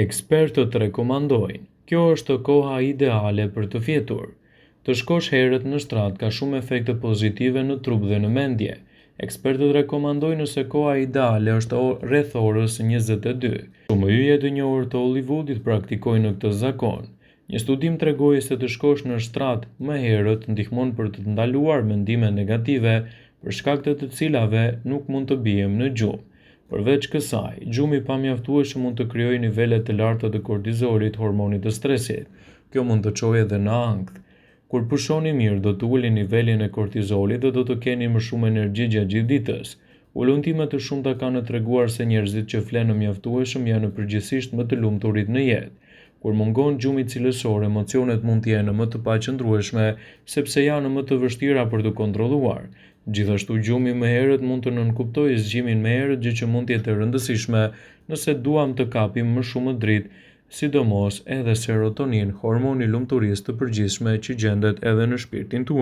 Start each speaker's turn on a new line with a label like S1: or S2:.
S1: Ekspertët rekomandojnë: kjo është koha ideale për të fjetur. Të shkosh herët në shtrat ka shumë efekte pozitive në trup dhe në mendje. Ekspertët rekomandojnë nëse koha ideale është rreth orës 22. Shumë yje të njohur të Hollywoodit praktikojnë në këtë zakon. Një studim tregoi se të shkosh në shtrat më herët ndihmon për të ndaluar mendime negative për shkak të cilave nuk mund të bijmë në gjumë. Përveç kësaj, gjumi i pamjaftueshëm mund të krijojë nivele të larta të kortizolit, hormonit të stresit. Kjo mund të çojë edhe në ankth. Kur pushoni mirë, do të ulni nivelin e kortizolit dhe do të keni më shumë energji gjatë gjithë ditës. Ulëntime të shumta kanë treguar se njerëzit që flenë mjaftueshëm janë përgjithsisht më të lumturit në jetë. Kur mungon gjumi cilësor, emocionet mund të jenë më të paqëndrueshme sepse janë më të vështira për të kontrolluar. Gjithashtu gjumi më herët mund të nënkuptojë zgjimin më herët, gjë që mund të jetë e rëndësishme nëse duam të kapim më shumë dritë, sidomos edhe serotonin, hormoni i lumturisë të përgjithshme që gjendet edhe në shpirtin tuaj.